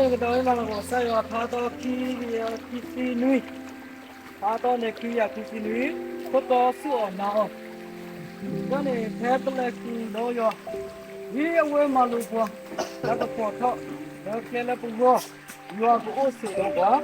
cái đó mà nó sai rồi thà to khi nuôi thà to này khi nuôi có to sữa nào cái này thế tôi lại khi đó rồi vì ở mà lúc qua là cái phổ thọ đó kia là bùa bùa của ô sữa đó